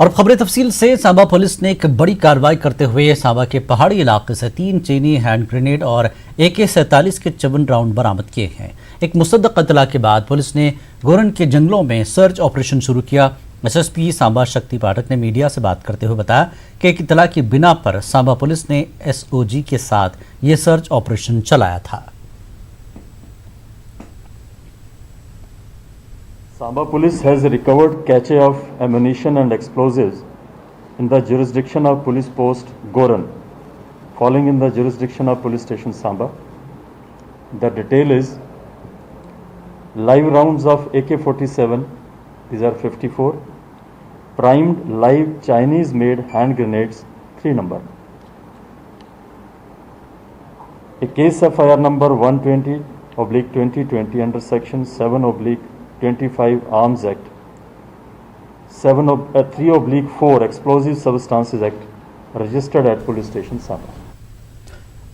और खबरें तफसील से सांबा पुलिस ने एक बड़ी कार्रवाई करते हुए सांबा के पहाड़ी इलाके से 3 चीनी हैंड ग्रेनेड और AK-47 के 54 राउंड बरामद किए हैं। एक मुसद्दक इत्तला के बाद पुलिस ने गोरन के जंगलों में सर्च ऑपरेशन शुरू किया। SSP सांबा शक्ति पाठक ने मीडिया से बात करते हुए बताया कि एक इत्तला की बिना पर सांबा पुलिस ने SOG के साथ ये सर्च ऑपरेशन चलाया था। Samba Police has recovered cache of ammunition and explosives in the jurisdiction of Police Post Goran, falling in the jurisdiction of Police Station Samba. The detail is live rounds of AK-47, these are 54, primed live Chinese made hand grenades 3 number. A case FIR number 120/2020 under section 7/25 Arms Act, 3/4 Explosive Substances Act registered at Police Station Samba.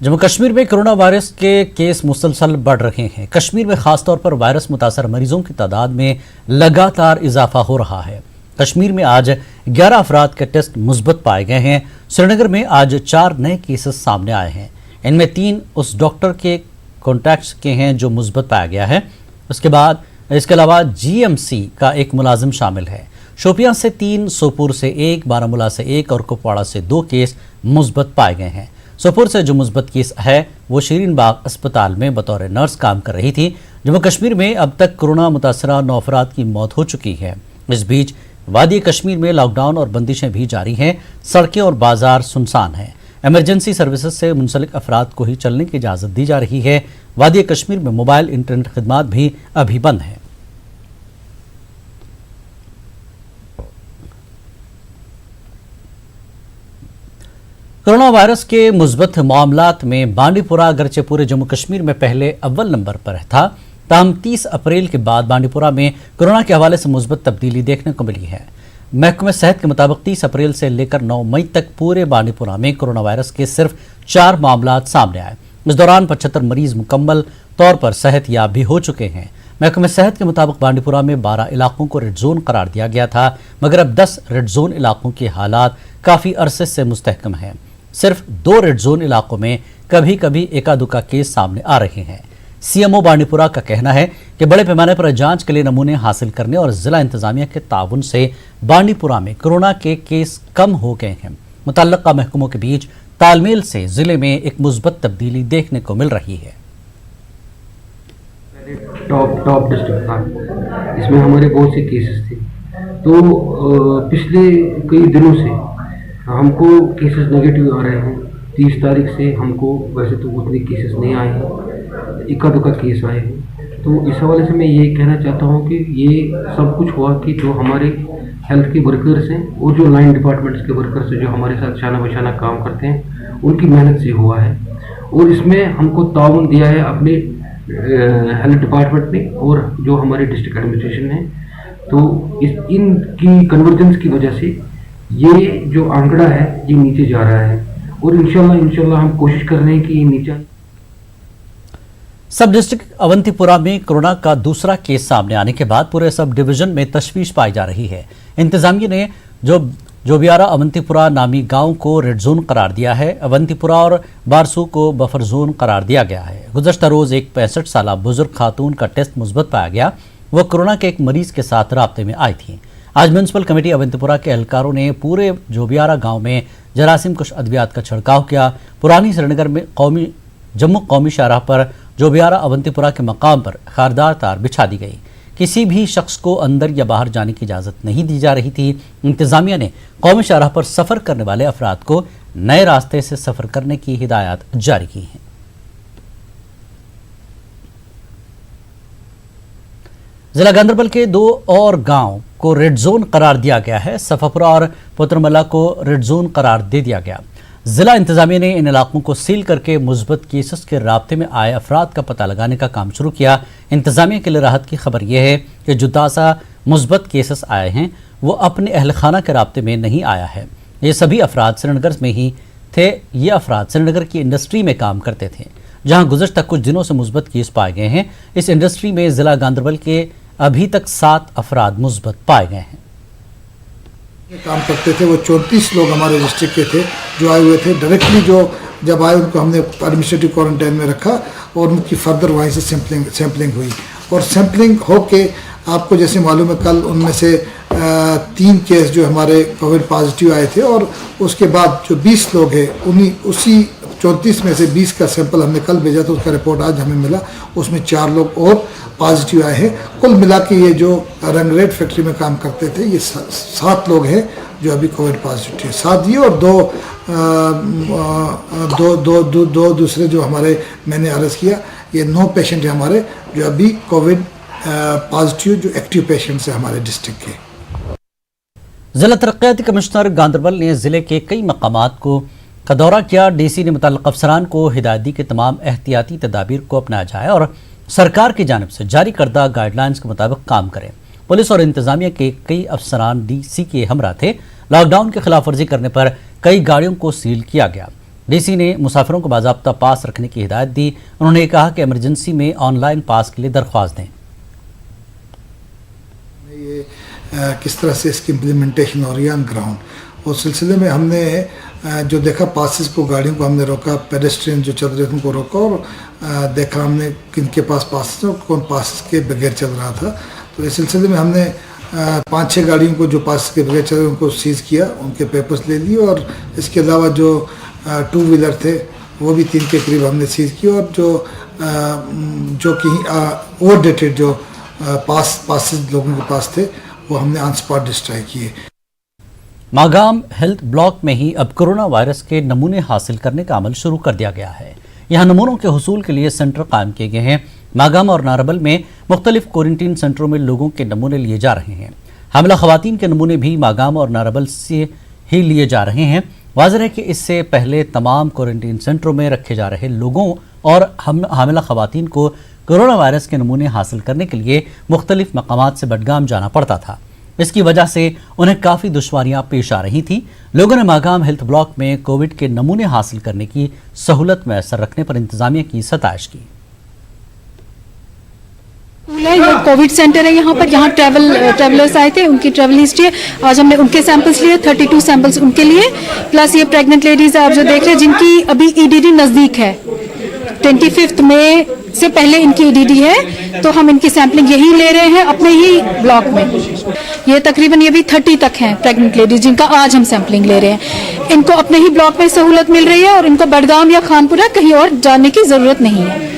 Jammu Kashmir में corona virus के case मुसलसल बढ़ रहे हैं। कश्मीर में खासतौर पर virus मुतासर मरीजों की तादाद में लगातार इजाफा हो रहा है। कश्मीर में आज 11 अफराद के टेस्ट मुस्बत पाए गए हैं। श्रीनगर में आज 4 नए केसेस सामने आए हैं। इनमें 3 उस डॉक्टर के कॉन्टैक्ट्स के हैं जो मुस्बत पाया गया है। इसके अलावा GMC का एक मुलाजिम शामिल है। शोपियां से 3, सोपुर से 1, बारामूला से 1 और कुपवाड़ा से 2 केस मुस्बत पाए गए हैं। सोपुर से जो मुस्बत केस है वो शीरीन बाग अस्पताल में बतौर नर्स काम कर रही थी। जम्मू कश्मीर में अब तक कोरोना मुतासरा 9 अफराद की मौत हो चुकी है। इस बीच वादी कश्मीर में लॉकडाउन और बंदिशें भी जारी हैं। सड़कें और बाजार सुनसान हैं। इमरजेंसी सर्विसेज से मुंसलिक अफराद को ही चलने की इजाज़त दी जा रही है। वादी कश्मीर में मोबाइल इंटरनेट खिदमात भी अभी बंद हैं। कोरोना वायरस के मुस्बत मामलात में बांडीपुरा अगरचे पूरे जम्मू कश्मीर में पहले अव्वल नंबर पर था, ताहम 30 अप्रैल के बाद बांडीपुरा में कोरोना के हवाले से मुस्बत तब्दीली देखने को मिली है। महकमे सेहत के मुताबिक 30 अप्रैल से लेकर 9 मई तक पूरे बांडीपुरा में कोरोना वायरस के सिर्फ 4 मामलात सामने आए। इस दौरान 75 मरीज मुकम्मल तौर पर सेहत याब भी हो चुके हैं। महकमे सेहत के मुताबिक बांडीपुरा में 12 इलाकों को रेड जोन करार दिया गया था, मगर अब 10 रेड जोन इलाकों के हालात काफ़ी अरसे से मुस्तहकम हैं। सिर्फ 2 रेड जोन इलाकों में कभी कभी एका दुका केस सामने आ रहे हैं। CMO बांडीपुरा का कहना है कि बड़े पैमाने पर जांच के लिए नमूने हासिल करने और जिला इंतजामिया के ताउन से बांडीपुरा में कोरोना के केस कम हो गए हैं। मुतल्लका महकमों के बीच तालमेल से जिले में एक मुस्बत तब्दीली देखने को मिल रही है। टॉप डिस्ट्रिक्ट था, इसमें हमारे बहुत से केसेस थे। तो पिछले कई दिनों से हमको केसेस नेगेटिव आ रहे हैं। 30 तारीख से हमको वैसे तो उतने केसेस नहीं आए हैं, इक्का दुक्का केस आए हैं। तो इस हवाले से मैं ये कहना चाहता हूँ कि ये सब कुछ हुआ कि जो हमारे हेल्थ के वर्कर्स हैं और जो लाइन डिपार्टमेंट्स के वर्कर्स हैं जो हमारे साथ शाना बशाना काम करते हैं, उनकी मेहनत से हुआ है। और इसमें हमको ताउन दिया है अपने हेल्थ डिपार्टमेंट ने और जो हमारे डिस्ट्रिक्ट एडमिनिस्ट्रेशन है। तो इनकी कन्वर्जेंस की वजह से ये जो आंकड़ा है ये नीचे जा रहा है और इंशाल्लाह हम कोशिश कर रहे हैं कि ये नीचे। सब डिस्ट्रिक्ट अवंतीपुरा में कोरोना का दूसरा केस सामने आने के बाद पूरे सब डिवीजन में तशवीश पाई जा रही है। इंतजामिया ने जोबियारा अवंतीपुरा नामी गांव को रेड जोन करार दिया है। अवंतीपुरा और बारसू को बफर जोन करार दिया गया है। गुज़श्ता रोज एक 65 साल बुजुर्ग खातून का टेस्ट मुस्बत पाया गया। वह कोरोना के एक मरीज के साथ राब्ते में आई थी। आज म्यूनसिपल कमेटी अवंतीपुरा के एहलकारों ने पूरे जोबियारा गांव में जरासीम कुश अद्वियात का छिड़काव किया। पुरानी श्रीनगर में जम्मू कौमी शाहराह पर जोबियारा अवंतीपुरा के मकाम पर खारदार तार बिछा दी गई। किसी भी शख्स को अंदर या बाहर जाने की इजाज़त नहीं दी जा रही थी। इंतजामिया ने कौमी शाहराह पर सफ़र करने वाले अफराद को नए रास्ते से सफ़र करने की हिदायत जारी की है। जिला गांदरबल के 2 और गांव को रेड जोन करार दिया गया है। सफापुरा और पुत्रमला को रेड जोन करार दे दिया गया। जिला इंतजामिया ने इन इलाकों को सील करके मुस्बत केसेस के राब्ते में आए अफराद का पता लगाने का काम शुरू किया। इंतजामिया के लिए राहत की खबर यह है कि जो ताज़ा मुस्बत केसेस आए हैं वो अपने अहल खाना के राब्ते में नहीं आया है। ये सभी अफराद श्रीनगर में ही थे। ये अफराद श्रीनगर की इंडस्ट्री में काम करते थे, जहाँ गुज़श्ता कुछ दिनों से मुस्बत केस पाए गए हैं। इस इंडस्ट्री में जिला गांदरबल के अभी तक 7 अफराद मुस्बत पाए गए हैं। काम करते थे वो 34 लोग हमारे डिस्ट्रिक्ट के थे जो आए हुए थे डायरेक्टली। जो जब आए उनको हमने एडमिनिस्ट्रेटिव क्वारंटाइन में रखा और उनकी फर्दर वहीं से सैम्पलिंग हुई और सैम्पलिंग होके आपको जैसे मालूम है कल उनमें से 3 केस जो हमारे कोविड पॉजिटिव आए थे और उसके बाद जो 20 लोग हैं उसी 34 में से 20 का सैंपल हमने कल भेजा तो उसका रिपोर्ट आज हमें मिला, उसमें 4 लोग और पॉजिटिव आए हैं। कुल मिला के ये जो रंगरेट फैक्ट्री में काम करते थे ये 7 लोग हैं जो अभी कोविड पॉजिटिव है। 7 ये और दो दूसरे जो हमारे मैंने अरेस्ट किया, ये 9 पेशेंट हैं हमारे जो अभी कोविड पॉजिटिव जो एक्टिव पेशेंट्स हैं हमारे डिस्ट्रिक्ट के। जिला तरक्याती कमिश्नर गांधरबल ने जिले के कई मकामात का दौरा किया। डीसी ने मुतल्लिक़ अफसरान को हिदायत दी कि तमाम एहतियाती तदाबीर को अपनाया जाए और सरकार की जानिब से जारी करदा गाइडलाइंस के मुताबिक काम करें। पुलिस और इंतजामिया के कई अफसरान डीसी के हमरा थे। लॉकडाउन की खिलाफ वर्जी करने पर कई गाड़ियों को सील किया गया। डीसी ने मुसाफिरों को बाज़ाब्ता पास रखने की हिदायत दी। उन्होंने कहा कि इमरजेंसी में ऑनलाइन पास के लिए दरख्वास्त दें। किस तरह से इसकी इम्प्लीमेंटेशन हो रही है ऑन ग्राउंड, उस सिलसिले में हमने जो देखा पासिस को गाड़ियों को हमने रोका, पेडेस्ट्रियन जो चल रहे थे उनको रोका और देखा हमने किन के पास पासिस और कौन पासिस के बगैर चल रहा था। तो इस सिलसिले में हमने 5-6 गाड़ियों को जो पासिस के बगैर चल रहे उनको सीज़ किया, उनके पेपर्स ले लिए और इसके अलावा जो 2 व्हीलर थे वो भी 3 के करीब हमने सीज़ किए और जो कि ओवरडेटेड जो पासिस लोगों के पास थे वो हमने ऑन स्पॉट डिस्ट्रॉय किए। मागाम हेल्थ ब्लॉक में ही अब कोरोना वायरस के नमूने हासिल करने का अमल शुरू कर दिया गया है। यहाँ नमूनों के हुसूल के लिए सेंटर कायम किए गए हैं। मागाम और नारबल में मुख्तलिफ क्वारंटीन सेंटरों में लोगों के नमूने लिए जा रहे हैं। हामिला खवातीन के नमूने भी मागाम और नारबल से ही लिए जा रहे हैं। वाज़ेह है कि इससे पहले तमाम क्वारंटीन सेंटरों में रखे जा रहे लोगों और हामिला खवातीन को कोरोना वायरस के नमूने हासिल करने के लिए मुख्तलिफ मकामात से बडगाम जाना पड़ता था। इसकी वजह से उन्हें काफ़ी दुश्वारियां पेश आ रही थी। लोगों ने मागाम हेल्थ ब्लॉक में कोविड के नमूने हासिल करने की सहूलत मैसर रखने पर इंतजामिया की सताइश की। ये कोविड सेंटर है यहाँ पर। यहाँ ट्रैवलर्स आए थे, उनकी ट्रैवल हिस्ट्री है। आज हमने उनके सैंपल्स लिए, 32 सैंपल्स उनके लिए, प्लस ये प्रेग्नेंट लेडीज आप जो देख रहे हैं जिनकी अभी ईडीडी नज़दीक है। 25 मई से पहले इनकी ईडीडी है तो हम इनकी सैंपलिंग यही ले रहे हैं अपने ही ब्लॉक में। ये तकरीबन ये भी 30 तक हैं प्रेग्नेंट लेडीज जिनका आज हम सैंपलिंग ले रहे हैं। इनको अपने ही ब्लॉक में सहूलत मिल रही है और इनको बडगाम या खानपुरा कहीं और जाने की ज़रूरत नहीं है।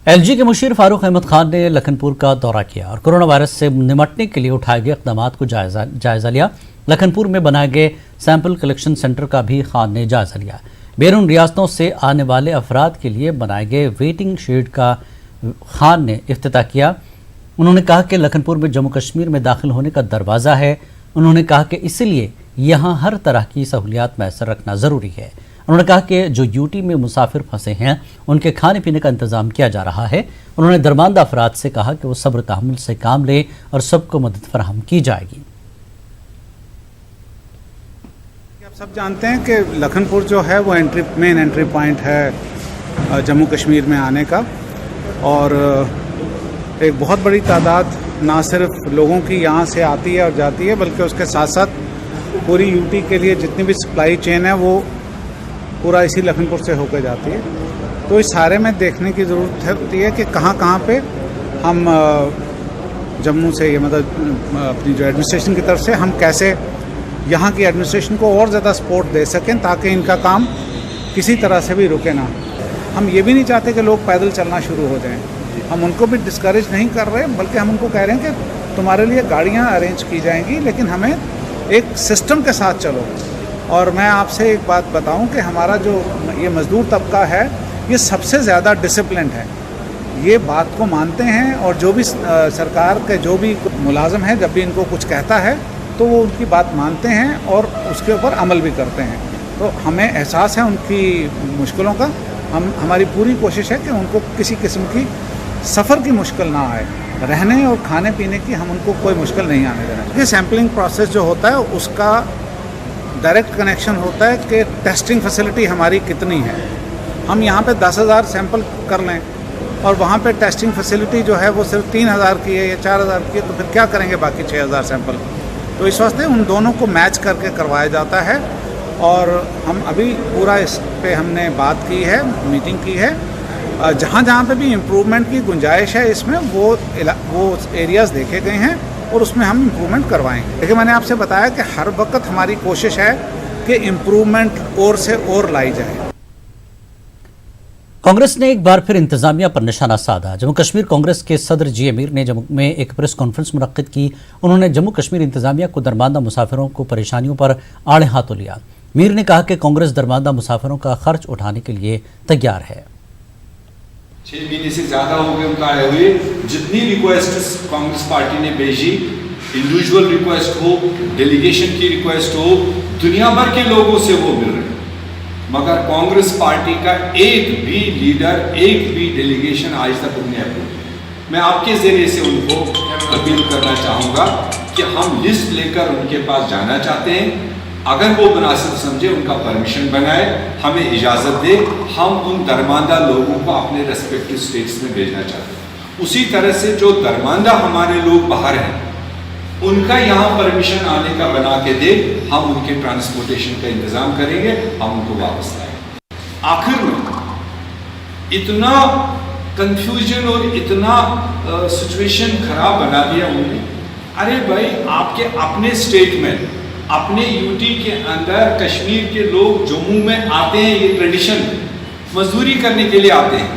एलजी के मुशीर फारूक अहमद खान ने लखनपुर का दौरा किया और कोरोना वायरस से निपटने के लिए उठाए गए इक़दामात को जायजा लिया। लखनपुर में बनाए गए सैंपल कलेक्शन सेंटर का भी खान ने जायजा लिया। बैरून रियासतों से आने वाले अफराद के लिए बनाए गए वेटिंग शेड का खान ने इफ्तिताह किया। उन्होंने कहा कि लखनपुर में जम्मू कश्मीर में दाखिल होने का दरवाज़ा है। उन्होंने कहा कि इसलिए यहाँ हर तरह की सहूलियात मैसर रखना ज़रूरी है। उन्होंने कहा कि जो यूटी में मुसाफिर फंसे हैं उनके खाने पीने का इंतज़ाम किया जा रहा है। उन्होंने दरमानदा अफराद से कहा कि वो सब्र तहम्मुल से काम लें और सबको मदद फराहम की जाएगी। आप सब जानते हैं कि लखनपुर जो है वो मेन एंट्री पॉइंट है जम्मू कश्मीर में आने का और एक बहुत बड़ी तादाद ना सिर्फ लोगों की यहाँ से आती है और जाती है बल्कि उसके साथ साथ पूरी यूटी के लिए जितनी भी सप्लाई चेन है वो पूरा इसी लखनपुर से होकर जाती है। तो इस सारे में देखने की ज़रूरत होती है कि कहाँ पे हम जम्मू से ये मतलब अपनी जो एडमिनिस्ट्रेशन की तरफ से हम कैसे यहाँ की एडमिनिस्ट्रेशन को और ज़्यादा सपोर्ट दे सकें ताकि इनका काम किसी तरह से भी रुके ना। हम ये भी नहीं चाहते कि लोग पैदल चलना शुरू हो जाएं। हम उनको भी डिस्करेज नहीं कर रहे बल्कि हम उनको कह रहे हैं कि तुम्हारे लिए गाड़ियाँ अरेंज की जाएंगी लेकिन हमें एक सिस्टम के साथ चलो। और मैं आपसे एक बात बताऊं कि हमारा जो ये मज़दूर तबका है ये सबसे ज़्यादा डिसिप्लिन्ड है, ये बात को मानते हैं और जो भी सरकार के जो भी मुलाजिम है जब भी इनको कुछ कहता है तो वो उनकी बात मानते हैं और उसके ऊपर अमल भी करते हैं। तो हमें एहसास है उनकी मुश्किलों का। हमारी पूरी कोशिश है कि उनको किसी किस्म की सफ़र की मुश्किल ना आए, रहने और खाने पीने की हम उनको कोई मुश्किल नहीं आने दे रहे। ये सैम्पलिंग प्रोसेस जो होता है उसका डायरेक्ट कनेक्शन होता है कि टेस्टिंग फैसिलिटी हमारी कितनी है। हम यहाँ पे 10,000 सैंपल कर लें और वहाँ पे टेस्टिंग फैसिलिटी जो है वो सिर्फ 3,000 की है या 4,000 की है तो फिर क्या करेंगे बाकी 6,000 सैंपल। तो इस वास्ते उन दोनों को मैच करके करवाया जाता है। और हम अभी पूरा इस पे हमने बात की है, मीटिंग की है, जहाँ जहाँ पे भी इम्प्रूवमेंट की गुंजाइश है इसमें वो एरियाज़ देखे गए हैं और उसमें हम इम्प्रूवमेंट करवाएंगे। लेकिन मैंने आपसे बताया कि हर वक्त हमारी कोशिश है कि इम्प्रूवमेंट और से और लाई जाए। कांग्रेस ने एक बार फिर इंतजामिया पर निशाना साधा। जम्मू कश्मीर कांग्रेस के सदर जी मीर ने जम्मू में एक प्रेस कॉन्फ्रेंस मुनक्किद की। उन्होंने जम्मू कश्मीर इंतजामिया को दरमांदा मुसाफिरों को परेशानियों पर आड़े हाथों लिया। मीर ने कहा कि कांग्रेस दरमांदा मुसाफिरों का खर्च उठाने के लिए तैयार है। 6 महीने से ज्यादा हो गए उनका आए हुए। जितनी रिक्वेस्ट कांग्रेस पार्टी ने भेजी, इंडिविजुअल रिक्वेस्ट हो, डेलीगेशन की रिक्वेस्ट हो, दुनिया भर के लोगों से वो मिल रहे, मगर कांग्रेस पार्टी का एक भी लीडर, एक भी डेलीगेशन आज तक उन्हें अप्रूव। मैं आपके जरिए से उनको अपील करना चाहूँगा कि हम लिस्ट लेकर उनके पास जाना चाहते हैं। अगर वो मुनासिब समझे, उनका परमिशन बनाए, हमें इजाज़त दे, हम उन दरमांदा लोगों को अपने रेस्पेक्टिव स्टेट्स में भेजना चाहते हैं। उसी तरह से जो दरमांदा हमारे लोग बाहर हैं, उनका यहाँ परमिशन आने का बना के दे, हम उनके ट्रांसपोर्टेशन का इंतजाम करेंगे, हम उनको वापस लाएंगे। आखिर में इतना कंफ्यूजन और इतना सिचुएशन खराब बना दिया उन्होंने। अरे भाई, आपके अपने स्टेट में, अपने यूटी के अंदर कश्मीर के लोग जम्मू में आते हैं, ये ट्रेडिशन, मजदूरी करने के लिए आते हैं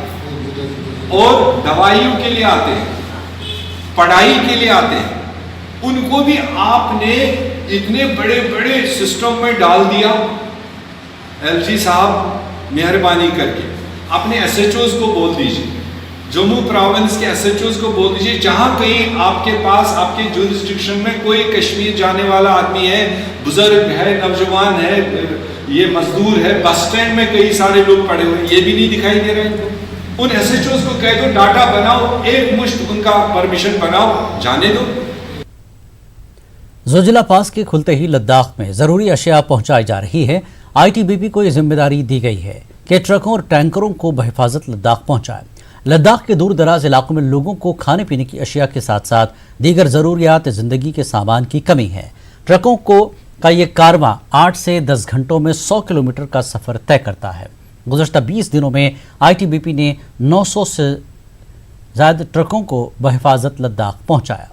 और दवाइयों के लिए आते हैं, पढ़ाई के लिए आते हैं। उनको भी आपने इतने बड़े बड़े सिस्टम में डाल दिया। एलजी साहब, मेहरबानी करके अपने एसएचओज को बोल दीजिए, जम्मू प्रोविंस के एसएचओज को बोल दीजिए, जहां कहीं आपके पास आपके जुरिस्डिक्शन में कोई कश्मीर जाने वाला आदमी है, बुजुर्ग है, नौजवान है, ये मजदूर है, बस स्टैंड में कई सारे लोग पड़े हुए, ये भी नहीं दिखाई दे रहे इनको। उन एसएचओज को कह दो, डाटा बनाओ, एक मुश्त उनका परमिशन बनाओ, जाने दो। जोजिला पास के खुलते ही लद्दाख में जरूरी अशिया पहुंचाई जा रही है। आईटीबीपी को यह जिम्मेदारी दी गई है कि ट्रकों और टैंकरों को बहिफाजत लद्दाख पहुंचाए। लद्दाख के दूर दराज इलाकों में लोगों को खाने पीने की अशिया के साथ साथ दीगर जरूरियात जिंदगी के सामान की कमी है। ट्रकों का ये कारवां 8 से 10 घंटों में 100 किलोमीटर का सफर तय करता है। गुज़श्ता 20 दिनों में आईटीबीपी ने 900 से ज्यादा ट्रकों को बहिफाजत लद्दाख पहुंचाया।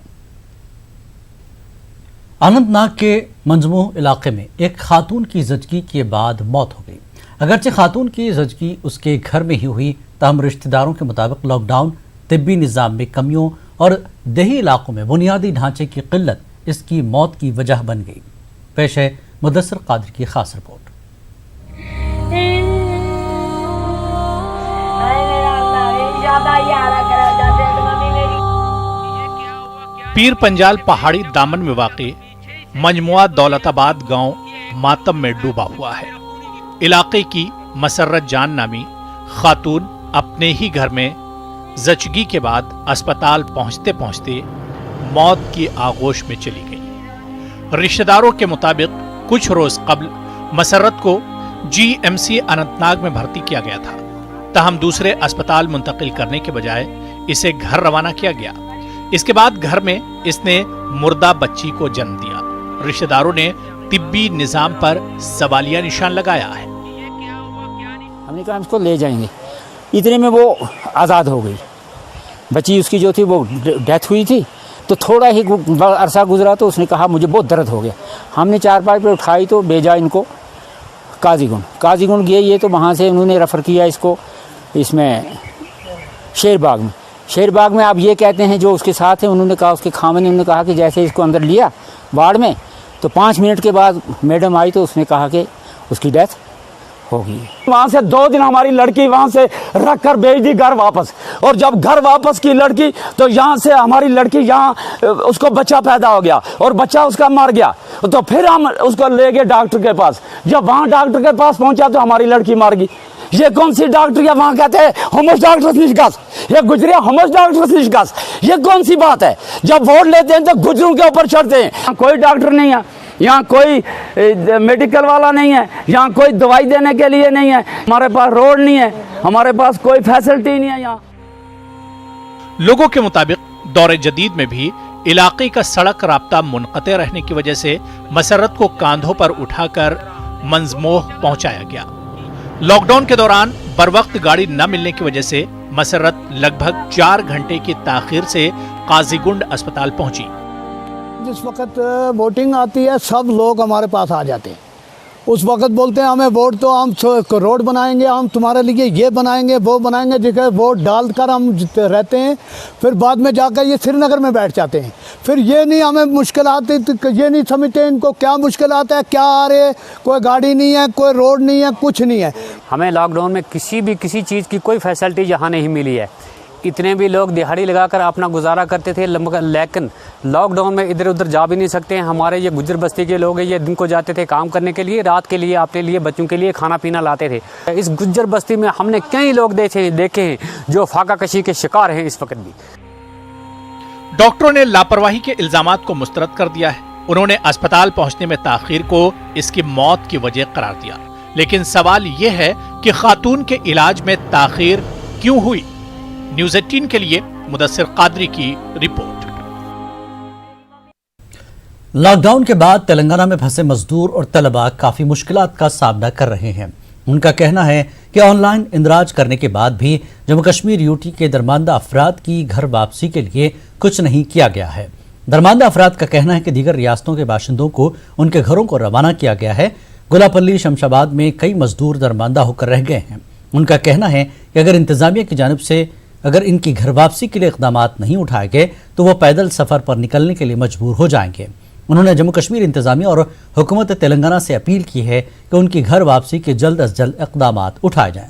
अनंतनाग के मंजमू इलाके में एक खातून की जचगी के बाद मौत हो गई। अगरचे खातून की जचगी उसके घर में ही हुई, ताहम रिश्तेदारों के मुताबिक लॉकडाउन, तिब्बी निज़ाम में कमियों और देही इलाकों में बुनियादी ढांचे की किल्लत इसकी मौत की वजह बन गई। पेश है मुदस्सिर कादिर की खास रिपोर्ट। पीर पंजाल पहाड़ी दामन में वाक़ई मजमुआ दौलताबाद गांव मातम में डूबा हुआ है। इलाके की मसर्रत जान नामी खातून अपने ही घर में जचगी के बाद अस्पताल पहुंचते पहुंचते मौत की आगोश में चली गई। रिश्तेदारों के मुताबिक कुछ रोज कबल मसर्रत को जीएमसी अनंतनाग में भर्ती किया गया था, ताहम दूसरे अस्पताल मुंतकिल करने के बजाय इसे घर रवाना किया गया। इसके बाद घर में इसने मुर्दा बच्ची को जन्म दिया। रिश्तेदारों ने तिब्बी निजाम पर सवालिया निशान लगाया है। हमने कहा इसको ले जाएंगे, इतने में वो आज़ाद हो गई। बच्ची उसकी जो थी वो डेथ हुई थी, तो थोड़ा ही अरसा गुजरा तो उसने कहा मुझे बहुत दर्द हो गया। हमने 4-5 पे उठाई तो भेजा इनको काजीगुंड गए ये, तो वहाँ से उन्होंने रेफ़र किया इसको इसमें शेरबाग में। आप ये कहते हैं जो उसके साथ है, उन्होंने कहा उसके खामन ने, उन्होंने कहा कि जैसे इसको अंदर लिया वार्ड में, तो 5 मिनट के बाद मैडम आई तो उसने कहा कि उसकी डेथ होगी। वहाँ से 2 दिन हमारी लड़की वहाँ से रख कर भेज दी घर वापस, और जब घर वापस की लड़की तो यहाँ से हमारी लड़की यहाँ उसको बच्चा पैदा हो गया और बच्चा उसका मर गया। तो फिर हम उसको ले गए डॉक्टर के पास। जब वहाँ डॉक्टर के पास पहुँचा तो हमारी लड़की मर गई। ये कौन सी डॉक्टर है? वहाँ कहते हैं होमस डॉक्टर निष्कास, ये गुजरे होमस डॉक्टर निष्कास। ये कौन सी बात है? जब वोट लेते हैं तो गुजरों के ऊपर चढ़ते हैं। कोई डॉक्टर नहीं है यहाँ, कोई मेडिकल वाला नहीं है यहाँ, कोई दवाई देने के लिए नहीं है, हमारे पास रोड नहीं है, हमारे पास कोई फैसिलिटी नहीं है यहाँ। लोगों के मुताबिक दौरे जदीद में भी इलाके का सड़क राब्ता मुनक़ते रहने की वजह से मसर्रत को कांधों पर उठाकर मंजमोह पहुंचाया गया। लॉकडाउन के दौरान बरवक्त गाड़ी न मिलने की वजह से मसर्रत लगभग 4 घंटे की ताखीर से काजीगुंड अस्पताल पहुंची। जिस वक्त वोटिंग आती है सब लोग हमारे पास आ जाते हैं। उस वक्त बोलते हैं हमें वोट तो हम रोड बनाएंगे, हम तुम्हारे लिए ये बनाएंगे वो बनाएंगे, जगह वोट डालकर हम रहते हैं। फिर बाद में जाकर ये श्रीनगर में बैठ जाते हैं। फिर ये नहीं हमें मुश्किल आती, ये नहीं समझते इनको क्या मुश्किल आता है, क्या आ रहे, कोई गाड़ी नहीं है, कोई रोड नहीं है, कुछ नहीं है। हमें लॉकडाउन में किसी चीज़ की कोई फैसिलिटी यहाँ नहीं मिली है। इतने भी लोग दिहाड़ी लगाकर अपना गुजारा करते थे, लेकिन लॉकडाउन में इधर उधर जा भी नहीं सकते हैं। हमारे ये गुज्जर बस्ती के लोग हैं, ये दिन को जाते थे काम करने के लिए, रात के लिए अपने लिए बच्चों के लिए खाना पीना लाते थे। इस गुज्जर बस्ती में हमने कई लोग देखे हैं जो फाका कशी के शिकार हैं इस वक्त भी। डॉक्टरों ने लापरवाही के इल्जामात को मुस्तरद कर दिया है। उन्होंने अस्पताल पहुंचने में ताखीर को इसकी मौत की वजह करार दिया। लेकिन सवाल यह है कि खातून के इलाज में ताखीर क्यों हुई? न्यूज़ 18 के लिए मुदस्सिर कादरी की रिपोर्ट। लॉकडाउन के बाद तेलंगाना में फंसे मजदूर और तलबा काफी मुश्किलात का सामना कर रहे हैं। उनका कहना है कि ऑनलाइन इंदराज करने के बाद भी जम्मू कश्मीर यूटी के दरमानदा अफराद की घर वापसी के लिए कुछ नहीं किया गया है। दरमानदा अफराद का कहना है कि दीगर रियासतों के बाशिंदों को उनके घरों को रवाना किया गया है। गुलापल्ली शमशाबाद में कई मजदूर दरमानदा होकर रह गए हैं। उनका कहना है कि अगर इंतजामिया की जानिब से अगर इनकी घर वापसी के लिए इक़दामात नहीं उठाए गए तो वो पैदल सफ़र पर निकलने के लिए मजबूर हो जाएंगे। उन्होंने जम्मू कश्मीर इंतजामिया और हुकूमत तेलंगाना से अपील की है कि उनकी घर वापसी के जल्द अज जल्द इक़दामात उठाए जाएं।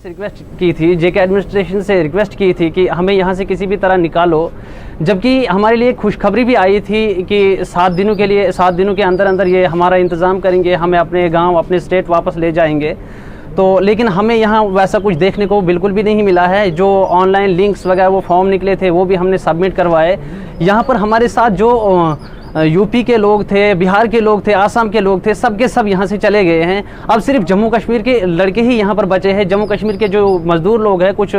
रिक्वेस्ट की थी, जेके एडमिनिस्ट्रेशन से रिक्वेस्ट की थी कि हमें यहाँ से किसी भी तरह निकालो, जबकि हमारे लिए खुशखबरी भी आई थी कि 7 दिनों के अंदर अंदर ये हमारा इंतज़ाम करेंगे, हमें अपने गांव अपने स्टेट वापस ले जाएंगे। तो लेकिन हमें यहाँ वैसा कुछ देखने को बिल्कुल भी नहीं मिला है। जो ऑनलाइन लिंक्स वगैरह वो फॉर्म निकले थे वो भी हमने सबमिट करवाए। यहाँ पर हमारे साथ जो यूपी के लोग थे, बिहार के लोग थे, आसाम के लोग थे, सब के सब यहाँ से चले गए हैं। अब सिर्फ जम्मू कश्मीर के लड़के ही यहाँ पर बचे हैं। जम्मू कश्मीर के जो मज़दूर लोग हैं, कुछ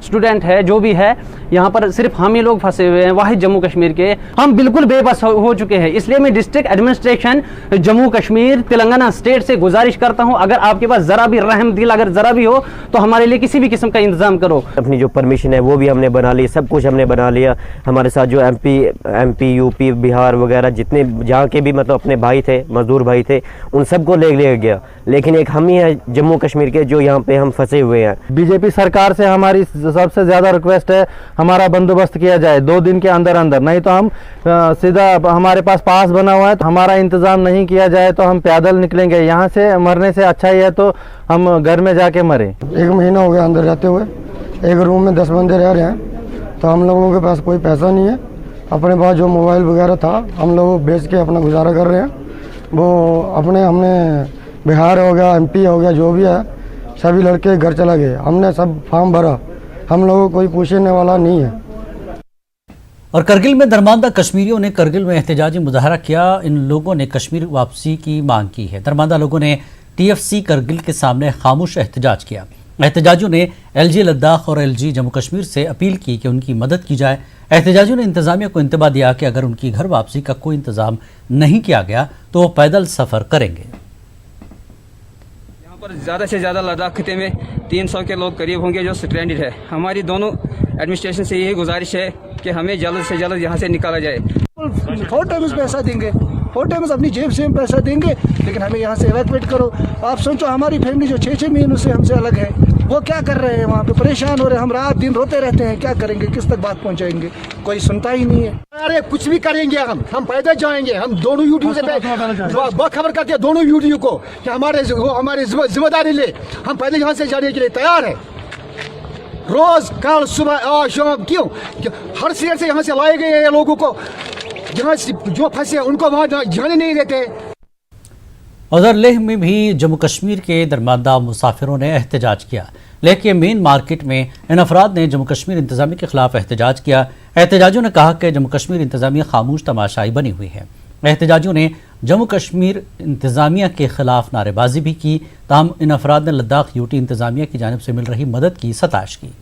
स्टूडेंट है, जो भी है यहाँ पर सिर्फ हम ही लोग फंसे हुए हैं। वाहिद जम्मू कश्मीर के हम बिल्कुल बेबस हो चुके हैं। इसलिए मैं district administration Jammu Kashmir Telangana state से गुजारिश करता हूँ, अगर आपके पास ज़रा भी रहम दिल अगर ज़रा भी हो तो हमारे लिए किसी भी किस्म का इंतज़ाम करो। अपनी जो परमिशन है वो भी हमने बना ली, सब कुछ हमने बना लिया। हमारे साथ जो एमपी यूपी बिहार वगैरह जितने जहाँ के भी मतलब अपने भाई थे, मजदूर भाई थे, उन सबको ले लिया गया। लेकिन एक हम ही हैं जम्मू कश्मीर के जो यहाँ पे हम फंसे हुए हैं। बीजेपी सरकार से हमारी सबसे ज़्यादा रिक्वेस्ट है हमारा बंदोबस्त किया जाए 2 दिन के अंदर अंदर, नहीं तो हम सीधा हमारे पास बना हुआ है तो हमारा इंतज़ाम नहीं किया जाए तो हम पैदल निकलेंगे। यहाँ से मरने से अच्छा ही है तो हम घर में जाके मरे। 1 महीना हो गया अंदर रहते हुए, एक रूम में 10 बंदे रह रहे हैं। तो हम लोगों के पास कोई पैसा नहीं है, अपने पास जो मोबाइल वगैरह था हम लोग बेच के अपना गुजारा कर रहे हैं। वो हमने बिहार हो गया, एमपी हो गया, जो भी है सभी लड़के घर चला गए। हमने सब फॉर्म भरा, हम लोगों को कोई पूछने वाला नहीं है। और करगिल में दरमानदा कश्मीरियों ने करगिल में एहतजाजी मुजाहरा किया। इन लोगों ने कश्मीर वापसी की मांग की है। दरमानदा लोगों ने TFC करगिल के सामने खामोश एहतजाज किया। एहतजाजियों ने LG लद्दाख और LG जम्मू कश्मीर से अपील की कि उनकी मदद की जाए। एहतजाजियों ने इंतजामिया को इंतबाह दिया कि अगर उनकी घर वापसी का कोई इंतजाम नहीं किया गया तो वो पैदल सफ़र करेंगे। यहाँ पर ज़्यादा से ज़्यादा लद्दाख खिते में 300 के लोग करीब होंगे जो स्ट्रैंडेड है। हमारी दोनों एडमिनिस्ट्रेशन से यही गुजारिश है कि हमें जल्द से जल्द यहाँ से निकाला जाए। 4 टाइम्स पैसा देंगे, 4 टाइम्स अपनी जेब से हम पैसा देंगे, लेकिन हमें यहाँ से इवैक्यूएट करो। आप सोचो हमारी फैमिली जो 6-6 महीनों से हमसे अलग है, वो क्या कर रहे हैं वहाँ पे, परेशान हो रहे हैं। हम रात दिन रोते रहते हैं, क्या करेंगे, किस तक बात पहुँचाएंगे, कोई सुनता ही नहीं है। अरे कुछ भी करेंगे, हम पैदल जाएंगे। हम दोनों यूट्यूब से बहुत खबर करते हैं दोनों यूट्यूब को कि हमारी जिम्मेदारी ले, हम पैदल यहाँ से जाने के लिए तैयार है। रोज कल सुबह आज शाम, क्यों हर शहर से यहाँ से लाए गए हैं लोगों को, जहाँ जो फंसे उनको वहाँ जाने नहीं देते। उधर लेह में भी जम्मू कश्मीर के दरमानदा मुसाफिरों ने एहतजाज किया। लेह के मेन मार्केट में इन अफराद ने जम्मू कश्मीर इंतजामिया के खिलाफ एहतजाज किया। एहतजाजियों ने कहा कि जम्मू कश्मीर इंतजामिया खामोश तमाशाई बनी हुई है। एहतजाजियों ने जम्मू कश्मीर इंतजामिया के खिलाफ नारेबाजी भी की। ताहम इन अफराद ने लद्दाख यूटी इंतजामिया की जानिब से मिल रही मदद की सताइश की।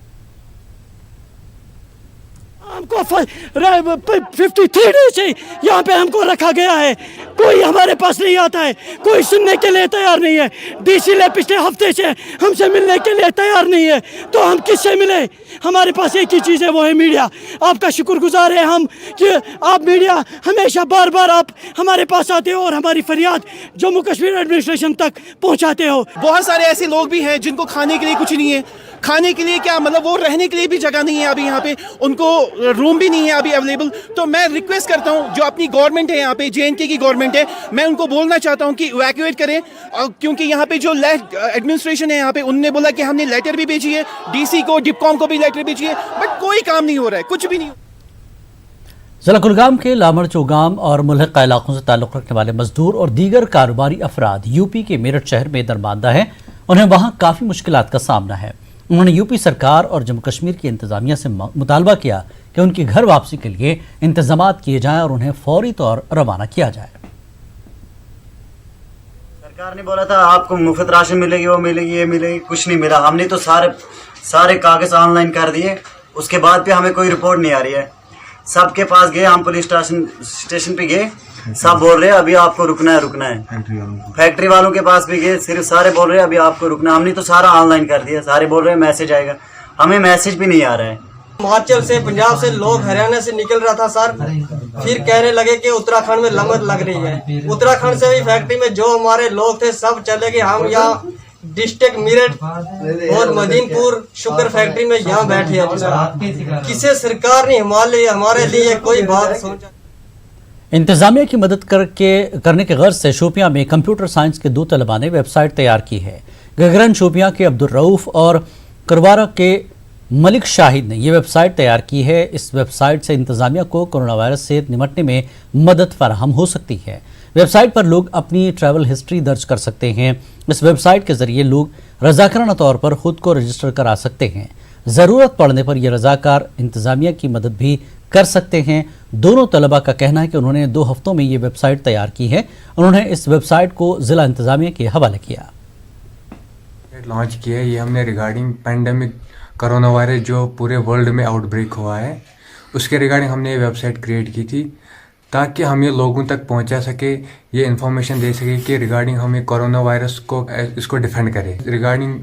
हमको 53 डेज से यहाँ पे हमको रखा गया है, कोई हमारे पास नहीं आता है, कोई सुनने के लिए तैयार नहीं है। डीसी ले पिछले हफ्ते से हमसे मिलने के लिए तैयार नहीं है, तो हम किससे मिले? हमारे पास एक ही चीज़ है, वो है मीडिया। आपका शुक्रगुजार है हम कि आप मीडिया हमेशा बार बार आप हमारे पास आते हो और हमारी फरियाद जम्मू कश्मीर एडमिनिस्ट्रेशन तक पहुँचाते हो। बहुत सारे ऐसे लोग भी हैं जिनको खाने के लिए कुछ नहीं है, खाने के लिए क्या मतलब वो रहने के लिए भी जगह नहीं है अभी यहाँ पे, उनको रूम भी नहीं है अभी अवेलेबल। तो मैं रिक्वेस्ट करता हूँ जो अपनी गवर्नमेंट है यहाँ पे, JNK की गवर्नमेंट है, मैं उनको बोलना चाहता हूँ कि इवैक्यूएट करें, क्योंकि यहाँ पे जो एडमिनिस्ट्रेशन है यहाँ पे, उन्होंने बोला कि हमने लेटर भी भेजी है, DC को, डिपकॉम को भी लेटर भेजी है, बट कोई काम नहीं हो रहा है, कुछ भी नहीं। जिला कुलगाम के लामड़ चौगाम और मुल्हिका इलाकों से ताल्लुक़ रखने वाले मजदूर और दीगर कारोबारी अफराद यूपी के मेरठ शहर में दरमानदा हैं। उन्हें वहाँ काफ़ी मुश्किलात का सामना है। उन्होंने यूपी सरकार और जम्मू कश्मीर की इंतजामिया से मुतालबा किया कि उनकी घर वापसी के लिए इंतजामात किए जाएं और उन्हें फौरी तौर रवाना किया जाए। सरकार ने बोला था आपको मुफ्त राशन मिलेगी, वो मिलेगी, ये मिलेगी, कुछ नहीं मिला। हमने तो सारे कागज ऑनलाइन कर दिए, उसके बाद भी हमें कोई रिपोर्ट नहीं आ रही है। सबके पास गए, हम पुलिस स्टेशन पे गए, सब बोल रहे हैं अभी आपको रुकना है। फैक्ट्री वालों के पास भी गए, सिर्फ सारे बोल रहे हैं अभी आपको रुकना है। हमने तो सारा ऑनलाइन कर दिया, सारे बोल रहे हैं मैसेज आएगा, हमें मैसेज भी नहीं आ रहा है। हिमाचल से, पंजाब से लोग हरियाणा से निकल रहा था सर, फिर कहने लगे कि उत्तराखंड में लंगर लग रही है। उत्तराखंड से भी फैक्ट्री में जो हमारे लोग थे सब चले गए। हम यहाँ डिस्ट्रिक्ट मेरठ और मदीनपुर शुगर फैक्ट्री में यहाँ बैठे हैं। किसी सरकार ने हमारे लिए कोई बात सोचा। इंतजामिया की मदद करने के गर्ज से शोपियां में कंप्यूटर साइंस के 2 तलबा ने वेबसाइट तैयार की है। गगरन शोपियां के अब्दुल रऊफ और करवारा के मलिक शाहिद ने यह वेबसाइट तैयार की है। इस वेबसाइट से इंतजामिया को कोरोना वायरस से निपटने में मदद फराहम हो सकती है। वेबसाइट पर लोग अपनी ट्रैवल हिस्ट्री दर्ज कर सकते हैं। इस वेबसाइट के जरिए लोग रजाकाराना तौर पर खुद को रजिस्टर करा सकते हैं। ज़रूरत पड़ने पर यह रजाकार इंतजामिया की मदद भी कर सकते हैं। दोनों तलबा का कहना है कि उन्होंने 2 हफ्तों में ये वेबसाइट तैयार की है। उन्होंने इस वेबसाइट को जिला इंतजामिया के हवाले किया। लॉन्च किया है, ये हमने रिगार्डिंग पैंडेमिक कोरोना वायरस जो पूरे वर्ल्ड में आउटब्रेक हुआ है, उसके रिगार्डिंग हमने ये वेबसाइट क्रिएट की थी ताकि हम ये लोगों तक पहुंचा सके, ये इन्फॉर्मेशन दे सके कि रिगार्डिंग हमें कोरोना वायरस को इसको डिफेंड करें। रिगार्डिंग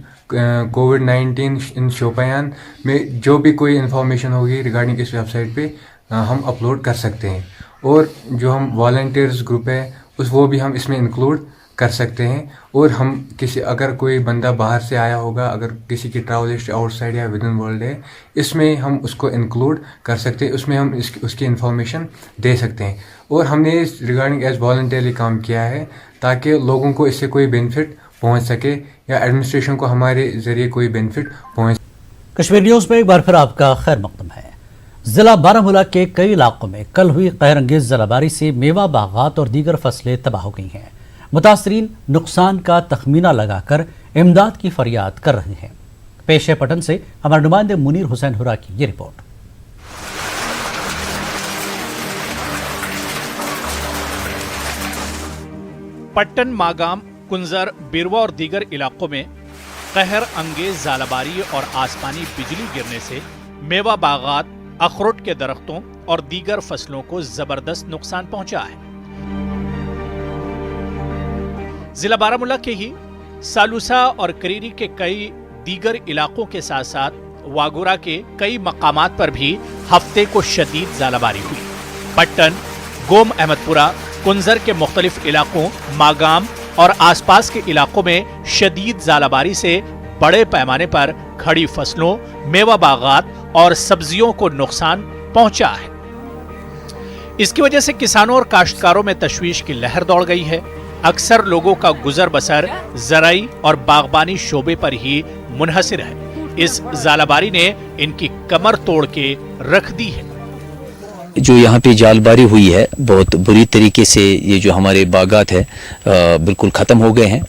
कोविड-19 इन शोपियान में जो भी कोई इन्फॉर्मेशन होगी रिगार्डिंग इस वेबसाइट पे हम अपलोड कर सकते हैं। और जो हम वॉलंटियर्स ग्रुप है वो भी हम इसमें इंक्लूड कर सकते हैं। और हम अगर कोई बंदा बाहर से आया होगा, अगर किसी की ट्रैवल हिस्ट्री आउटसाइड या विद इन वर्ल्ड है, इसमें हम उसको इंक्लूड कर सकते हैं, उसमें हम उसकी इन्फॉर्मेशन दे सकते हैं। और हमने इस रिगार्डिंग एज वॉलंटियरली काम किया है ताकि लोगों को इससे कोई बेनिफिट पहुंच सके या एडमिनिस्ट्रेशन को हमारे जरिए कोई बेनिफिट पहुंच। कश्मीर न्यूज़ में एक बार फिर आपका खैर मकदम है। जिला बारामूला के कई इलाकों में कल हुई कहरअंगेज जलाबारी से मेवा बागात और दीगर फसलें तबाह हो गई हैं। मुतासरीन नुकसान का तखमीना लगाकर इमदाद की फरियाद कर रहे हैं। पेश है पटन से हमारे नुमाइंदे मुनीर हुसैन हुरा की ये रिपोर्ट। पट्टन, मागाम, कुंजर, बिरवा और दीगर इलाकों में कहर अंगेज जालाबारी और आसमानी बिजली गिरने से मेवा बागात, अखरोट के दरख्तों और दीगर फसलों को जबरदस्त नुकसान पहुंचा है। जिला बारामूला के ही सालूसा और करीरी के कई दीगर इलाकों के साथ साथ वागुरा के कई मकामात पर भी हफ्ते को शदीद जालाबारी हुई। पट्टन, गोम अहमदपुरा, कुंजर के मुख्तलिफ इलाकों, मागाम और आसपास के इलाकों में शदीद जालाबारी से बड़े पैमाने पर खड़ी फसलों, मेवा बागात और सब्जियों को नुकसान पहुंचा है। इसकी वजह से किसानों और काश्तकारों में तशवीश की लहर दौड़ गई है। अक्सर लोगों का गुजर बसर ज़राई और बागबानी शोबे पर ही मुनहसिर है। इस जालाबारी ने इनकी कमर तोड़ के रख दी है। जो यहाँ पे जालबारी हुई है बहुत बुरी तरीके से, ये जो हमारे बागात है बिल्कुल ख़त्म हो गए हैं।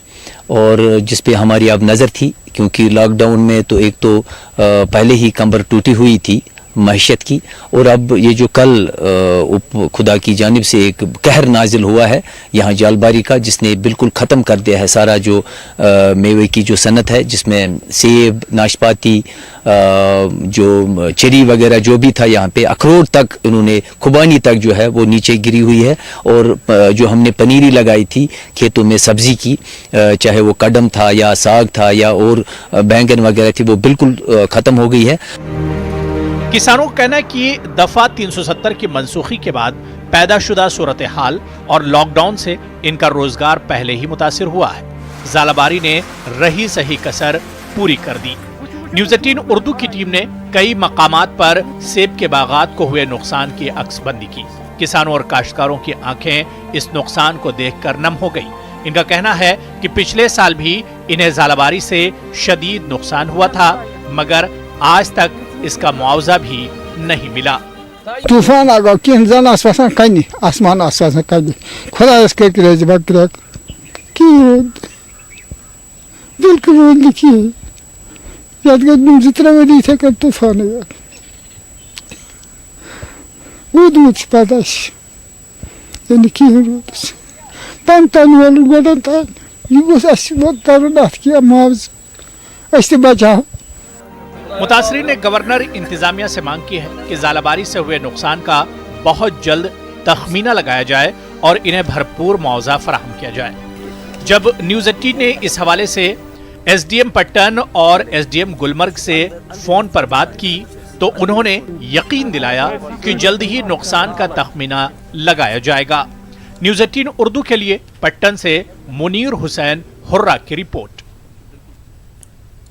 और जिस पे हमारी अब नज़र थी, क्योंकि लॉकडाउन में तो एक तो पहले ही कमर टूटी हुई थी मईशत की। और अब ये जो कल खुदा की जानिब से एक कहर नाजिल हुआ है यहाँ जालबारी का, जिसने बिल्कुल ख़त्म कर दिया है सारा जो मेवे की जो सनत है, जिसमें सेब, नाशपाती, जो चेरी वगैरह जो भी था यहाँ पे, अखरोट तक उन्होंने, खुबानी तक जो है वो नीचे गिरी हुई है। और जो हमने पनीरी लगाई थी खेतों में सब्जी की, चाहे वो कदम था या साग था या और बैंगन वगैरह थी, वो बिल्कुल ख़त्म हो गई है। किसानों का कहना है कि दफा 370 की मनसूखी के बाद पैदाशुदा सूरत हाल और लॉकडाउन से इनका रोजगार पहले ही मुतासिर हुआ है। जालाबारी ने रही सही कसर पूरी कर दी। न्यूज़ 18 उर्दू की टीम ने कई मकामात पर सेब के बागात को हुए नुकसान की अक्सबंदी की। किसानों और काश्तकारों की आंखें इस नुकसान को देखकर नम हो गई। इनका कहना है कि पिछले साल भी इन्हें जालाबारी से शदीद नुकसान हुआ था, मगर आज तक इसका मुआवजा भी नहीं मिला। तूफान आ गया कि जन आसपास कहीं आसमान आसपास कहीं खुदा इसके क्रेज बकरक की बिल्कुल लिखी याद कर जितना में नहीं थे कर तूफान है वो दूध पैदाश ये लिखी है पंतन वालों को तो ये कुछ ऐसी बहुत तारुणात किया मुआवजा ऐसे बचाओ। मुतासरीन ने गवर्नर इंतजामिया से मांग की है कि जालाबारी से हुए नुकसान का बहुत जल्द तखमीना लगाया जाए और इन्हें भरपूर मुआवजा फराहम किया जाए। जब न्यूज़ 18 ने इस हवाले से एसडीएम पट्टन और एसडीएम गुलमर्ग से फोन पर बात की तो उन्होंने यकीन दिलाया कि जल्द ही नुकसान का तखमीना लगाया जाएगा। न्यूज़ 18 उर्दू के लिए पट्टन से मुनीर हुसैन हुर्रा की रिपोर्ट।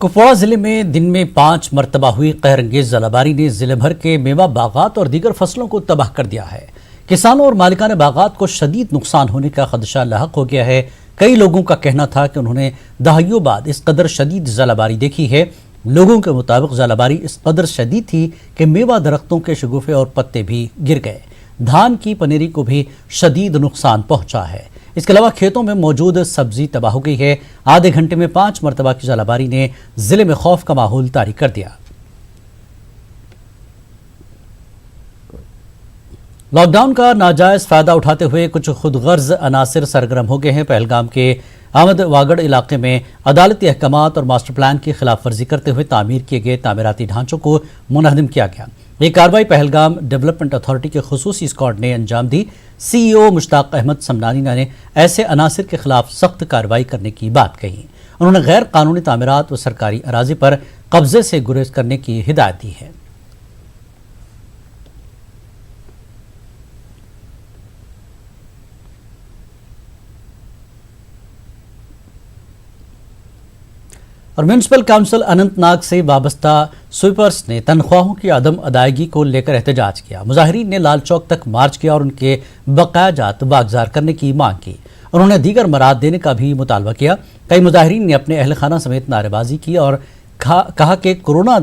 कुपवाड़ा जिले में दिन में 5 मरतबा हुई कहरंगेज जालाबारी ने जिले भर के मेवा बागात और दीगर फसलों को तबाह कर दिया है। किसानों और मालिकाने बागात को शदीद नुकसान होने का खदशा लाहक हो गया है। कई लोगों का कहना था कि उन्होंने दहाइयों बाद इस कदर शदीद जालाबारी देखी है। लोगों के मुताबिक जालाबारी इस कदर शदीद थी कि मेवा दरख्तों के शगुफे और पत्ते भी गिर गए। धान की पनीरी को भी शदीद नुकसान पहुंचा है। इसके अलावा खेतों में मौजूद सब्जी तबाह हो गई है। आधे घंटे में 5 मरतबा की जालाबारी ने जिले में खौफ का माहौल तारी कर दिया। लॉकडाउन का नाजायज फायदा उठाते हुए कुछ खुदगर्ज अनासिर सरगर्म हो गए हैं। पहलगाम के आमद वागड़ इलाके में अदालती अहकामात और मास्टर प्लान की खिलाफ वर्जी करते हुए तामीर किए गए तामीराती ढांचों को मुनहदम किया गया। ये कार्रवाई पहलगाम डेवलपमेंट अथॉरिटी के खुसूसी स्क्वाड ने अंजाम दी। CEO मुश्ताक अहमद समनानी ने ऐसे अनासिर के खिलाफ सख्त कार्रवाई करने की बात कही। उन्होंने गैर कानूनी तामीरात व सरकारी अराजी पर कब्जे से गुरेज करने की हिदायत दी है। और म्यूनसिपल काउंसिल अनंतनाग से वाबस्ता स्वीपर्स ने तनख्वाहों की अदम अदायगी को लेकर एहतजाज किया। मुजाहिरीन ने लाल चौक तक मार्च किया और उनके बकाया जात वागजार करने की मांग की। उन्होंने दीगर मराद देने का भी मुतालबा किया। कई मुजाहिरीन ने अपने अहल खाना समेत नारेबाजी की और कहा कि कोरोना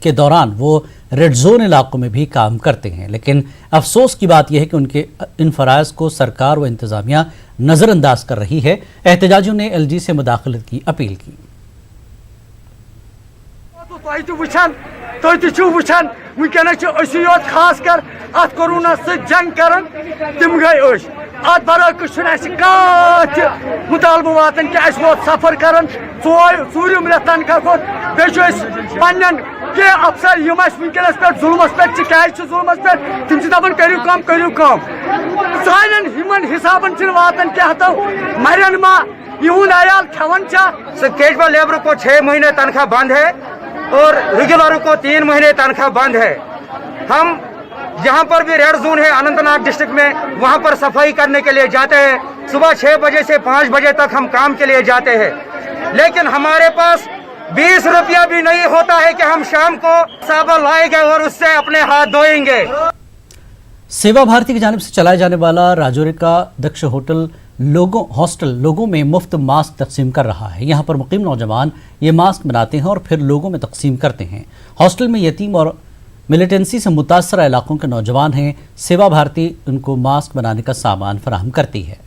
के दौरान वो रेड जोन इलाकों में भी काम करते हैं, लेकिन अफसोस की बात यह है कि उनके इन फराइज को सरकार व इंतजामिया नज़रअंदाज कर रही है। एहतजाजियों ने LG से मुदाखलत की अपील की। वुनकस खास कर अत कोरोना से जंग कर तम गई अत बरक्स मुतालबा वातन कि वोत सफर कर सूरम रेत तनखा खोत बन के अफसर वुनकस पे जुलमस पे क्या जुलमस पे तम दपान करू कम सान हिसाबन वातन क्या तो मरन मा इहुन आयाल खेवन कैजुअल लेबर को 6 महीने तनख्वाह बंद है और रेगुलरों को 3 महीने तनख्वाह बंद है। हम जहां पर भी रेड जोन है अनंतनाग डिस्ट्रिक्ट में, वहां पर सफाई करने के लिए जाते हैं। सुबह 6 बजे से 5 बजे तक हम काम के लिए जाते हैं, लेकिन हमारे पास 20 रुपया भी नहीं होता है कि हम शाम को साबुन लाएंगे और उससे अपने हाथ धोएंगे। सेवा भारती की जानिब से चलाया जाने वाला राजौरी का दक्ष हॉस्टल लोगों में मुफ्त मास्क तकसीम कर रहा है। यहाँ पर मुकीम नौजवान ये मास्क बनाते हैं और फिर लोगों में तकसीम करते हैं। हॉस्टल में यतीम और मिलिटेंसी से मुतासरा इलाकों के नौजवान हैं। सेवा भारती उनको मास्क बनाने का सामान फराहम करती है।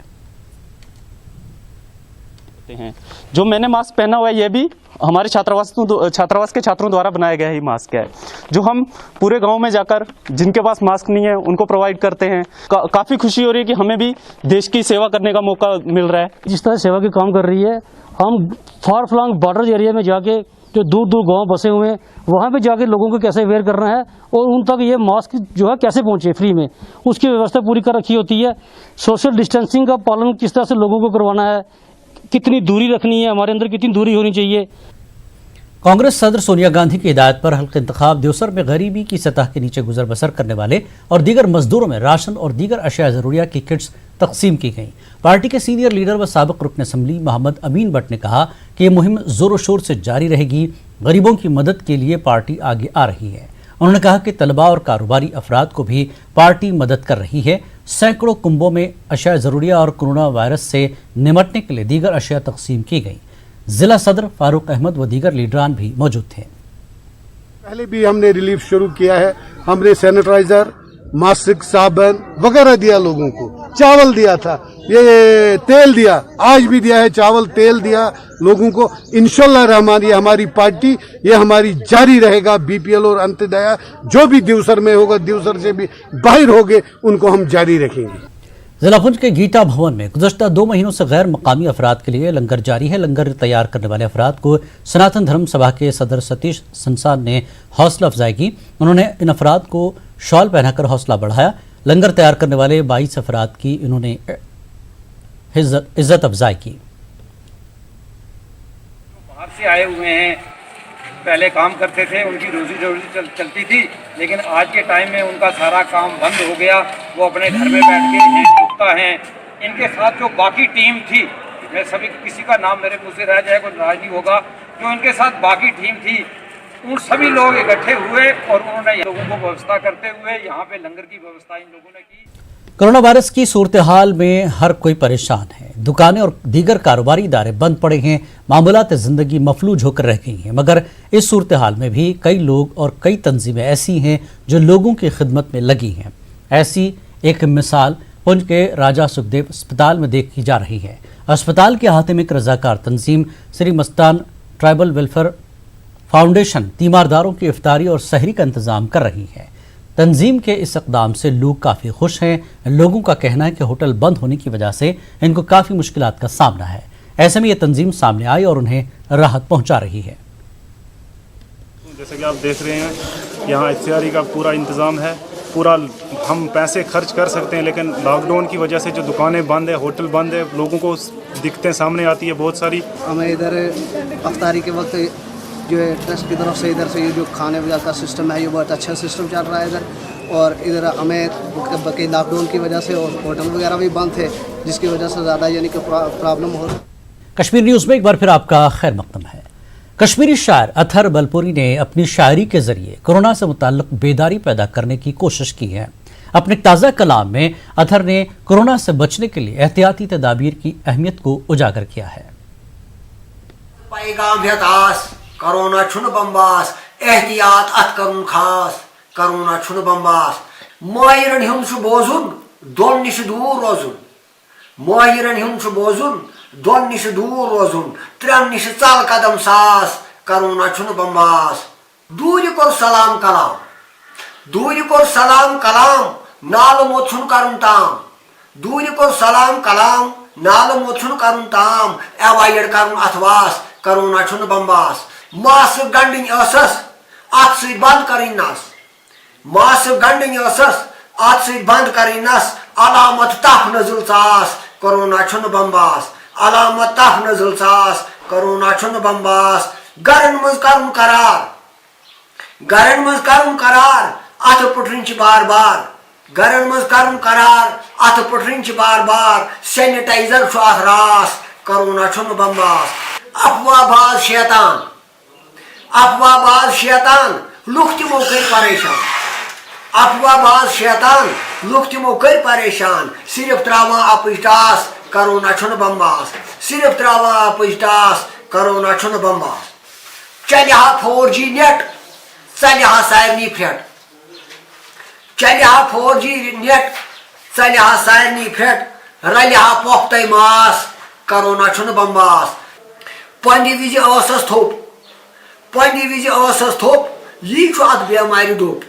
सकते हैं। जो मैंने मास्क पहना हुआ है ये भी हमारे छात्रावास के छात्रों द्वारा बनाया गया ही मास्क है, जो हम पूरे गांव में जाकर जिनके पास मास्क नहीं है उनको प्रोवाइड करते हैं। काफ़ी खुशी हो रही है कि हमें भी देश की सेवा करने का मौका मिल रहा है। जिस तरह सेवा के काम कर रही है, हम फार फ्लंग बॉर्डर एरिया में जाके जो दूर दूर गांव बसे हुए हैं वहाँ पे जाके लोगों को कैसे अवेयर करना है और उन तक ये मास्क जो है कैसे पहुँचे फ्री में, उसकी व्यवस्था पूरी कर रखी होती है। सोशल डिस्टेंसिंग का पालन किस तरह से लोगों को करवाना है, कितनी दूरी रखनी है, हमारे अंदर कितनी दूरी होनी चाहिए। कांग्रेस सदर सोनिया गांधी की हिदायत पर हल्का इंतखाब देवसर में गरीबी की सतह के नीचे गुजर बसर करने वाले और दीगर मजदूरों में राशन और दीगर अशिया ज़रूरिया की किट्स तकसीम की गई। पार्टी के सीनियर लीडर व साबिक रुकन असम्बली मोहम्मद अमीन भट्ट ने कहा कि ये मुहिम जोरों शोर से जारी रहेगी। गरीबों की मदद के लिए पार्टी आगे आ रही है। उन्होंने कहा कि तलबा और कारोबारी अफराद को भी पार्टी मदद कर रही है। सैकड़ों कुंभों में अशिया ज़रूरिया और कोरोना वायरस से निमटने के लिए दीगर अशिया तकसीम की गई। जिला सदर फारूक अहमद व दीगर लीडरान भी मौजूद थे। पहले भी हमने रिलीफ शुरू किया है। हमने सैनिटाइजर, मास्क, साबुन वगैरह दिया लोगों को, चावल दिया था, ये तेल दिया, आज भी दिया है, चावल तेल दिया लोगों को। इंशाल्लाह रहमान ये हमारी पार्टी, ये हमारी जारी रहेगा। बीपीएल और अंत्योदय जो भी देवसर में होगा, देवसर से भी बाहर होंगे, उनको हम जारी रखेंगे। जिला पुंछ के गीता भवन में गुज़श्ता 2 महीनों से गैर मकामी अफराद के लिए लंगर जारी है। लंगर तैयार करने वाले अफराद को सनातन धर्म सभा के सदर सतीश संसान ने हौसला अफजाई की। उन्होंने इन अफराद को शॉल पहनाकर हौसला बढ़ाया। लंगर तैयार करने वाले 22 अफराद की इन्होंने इज्जत अफजाई की। बाहर से आए हुए हैं, पहले काम करते थे, उनकी रोजी रोटी चलती थी, लेकिन आज के टाइम में उनका सारा काम बंद हो गया। वो अपने घर में बैठ के हैं, हैं। इनके साथ जो बाकी टीम थी, मैं सभी किसी का नाम मेरे मुँह से रह जाए कोई नाराज नहीं होगा, जो इनके साथ बाकी टीम थी उन सभी लोग इकट्ठे हुए और उन्होंने लोगों को व्यवस्था करते हुए यहाँ पे लंगर की व्यवस्था इन लोगों ने की। कोरोना वायरस की सूरत हाल में हर कोई परेशान है। दुकानें और दीगर कारोबारी इदारे बंद पड़े हैं। मामूलात ज़िंदगी मफलूज होकर रह गई हैं। मगर इस सूरत हाल में भी कई लोग और कई तंजीमें ऐसी हैं जो लोगों की खिदमत में लगी हैं। ऐसी एक मिसाल पुंछ के राजा सुखदेव अस्पताल में देखी जा रही है। अस्पताल के अहाते में एक रजाकार तंजीम Shri Mastan tribal welfare foundation तीमारदारों की इफ्तारी और सहरी का इंतजाम कर रही है। तंजीम के इस इक़दाम से लोग काफ़ी खुश हैं। लोगों का कहना है कि होटल बंद होने की वजह से इनको काफ़ी मुश्किलात का सामना है। ऐसे में ये तंजीम सामने आई और उन्हें राहत पहुंचा रही है। जैसे कि आप देख रहे हैं, यहाँ इफ्तारी का पूरा इंतज़ाम है। पूरा हम पैसे खर्च कर सकते हैं, लेकिन लॉकडाउन की वजह से जो दुकानें बंद है, होटल बंद है, लोगों को दिक्कतें सामने आती है बहुत सारी। हमें इधर इफ्तारी के वक्त जो है ट्रस्ट की तरफ से इधर से ये जो खाने वगैरह का सिस्टम है, ये बहुत अच्छा सिस्टम चल रहा है इधर। और इधर हमें लॉकडाउन की वजह से और होटल वगैरह भी बंद थे, जिसकी वजह से ज़्यादा यानी कि प्रॉब्लम हो। कश्मीर न्यूज़ में एक बार फिर आपका खैर मकदम है। कश्मीरी शायर अथर बलपुरी ने अपनी शायरी के जरिए कोरोना से मुताल्लिक बेदारी पैदा करने की कोशिश की है। अपने ताज़ा कलाम में अथर ने कोरोना से बचने के लिए एहतियाती तदाबीर की अहमियत को उजागर किया है। कोरोना छुन बम्बास, एहतियात अत करुन खास, कोरोना छुन बम्बास। माहिरन हुंद छु बोजुन, दोन निश दूर रोजुन। माहिरन हुंद छु बोजुन, दोन निश दूर रोजुन। त्रेन निश चाल कदम सास, कोरोना छुन बम्बास। दूरी को सलाम कलाम, दूरी को सलाम कलाम, नाल मोछुन करुन ताम। दूरी को सलाम कलाम, नाल मोछुन करुन ताम। एवॉइड करुन अथवास, कोरोना छुन बम्बास। मास्क गंडिंग असस, अत से बंद करिनस। मास्क गंडिंग असस, अत से बंद करिनस। अलामत तफ नजुल सास, कोरोना छुन बम्बास। अलामत तफ नजुल सास, कोरोना छुन बम्बास। गरन मज करुन करार, गरन मज करुन करार, अत पुटरिंच बार बार। गरन मज करुन करार, अत पुटरिंच बार बार। सैनिटाइजर छु अथ रास, कोरोना छुन बम्बास। अफवाहबाज शैतान, अफवाहबाज शैतान, लुक तिमो कर परेशान। अफवाहबाज शैतान, लुक तिमो कर परेशान। सिर्फ त्रावा अपस्टास, कोरोना छुन बम्बास। सिर्फ त्रावा अपस्टास, कोरोना छुन बम्बास। चलिहा 4G नेट, चलिहा सारनी फेट। चलिहा 4G नेट, चलिहा सारनी फेट। रलिहा पोख्तै मास, कोरोना छुन बम्बास। पंडि विज औसस थोप पंडि विज औसस थोप यी छु अत बेमारी दोप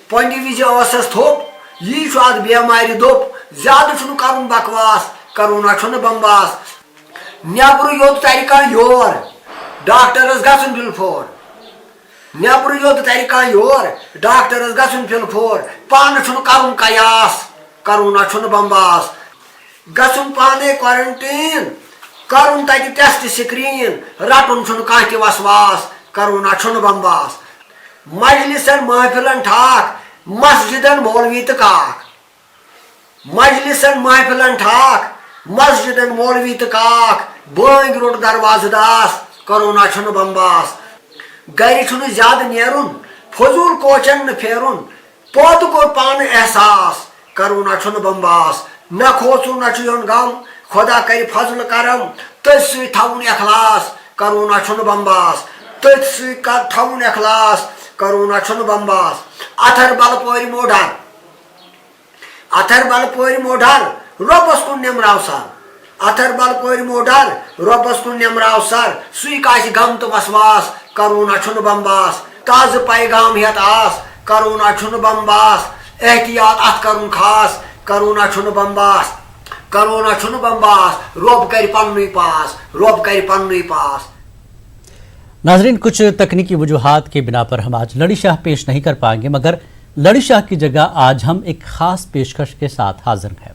पंडि विज औसस थोप यी छु अत बेमारी दोप ज्यादा छु करन बकवास करोना छु बमबास नेब्र योत तरीका योर डॉक्टरस गसन बिलफोर नेब्र योत तरीका योर डॉक्टरस गसन बिलफोर पान छु करन कयास करोना छु बमबास गसन पाने क्वारंटीन करन तक टेस्ट स्क्रीन रटन छु कह वसवास करोना छु बमबास मजलिसन महफिलन ठाक मस्जिदन मौलवी तो काक मजलिसन महफिलन ठाक मस्जिदन मौलवी तो काक बंग रोड दरवाज दास करोना छु बमबास गर छु ज्यादा नेरुन फजूल कोचन न फेरुन पोत को पान एहसास करोना छु बमबास न खोचु न छु गम खुदा कर फजल करम तथ सु थवन अखलास करोना छु बमबास तथ सु थवन अखलास करोना छु बमबास अथर बल पोर मोडर रोबस कुन निमराव सर अथर बल पोर मोडर रोबस कुन निमराव सर सुई काश गम तो वसवास करोना छु बमबास ताज पैगाम हेत आस करोना छु बमबास एहतियात अत करुन खास करोना छु बमबास रोब कर पन्नुई पास रोब कर पन्नुई पास। नाजरीन, कुछ तकनीकी वजूहात के बिना पर हम आज लड़ी शाह पेश नहीं कर पाएंगे, मगर लड़ी शाह की जगह आज हम एक खास पेशकश के साथ हाजिर हैं।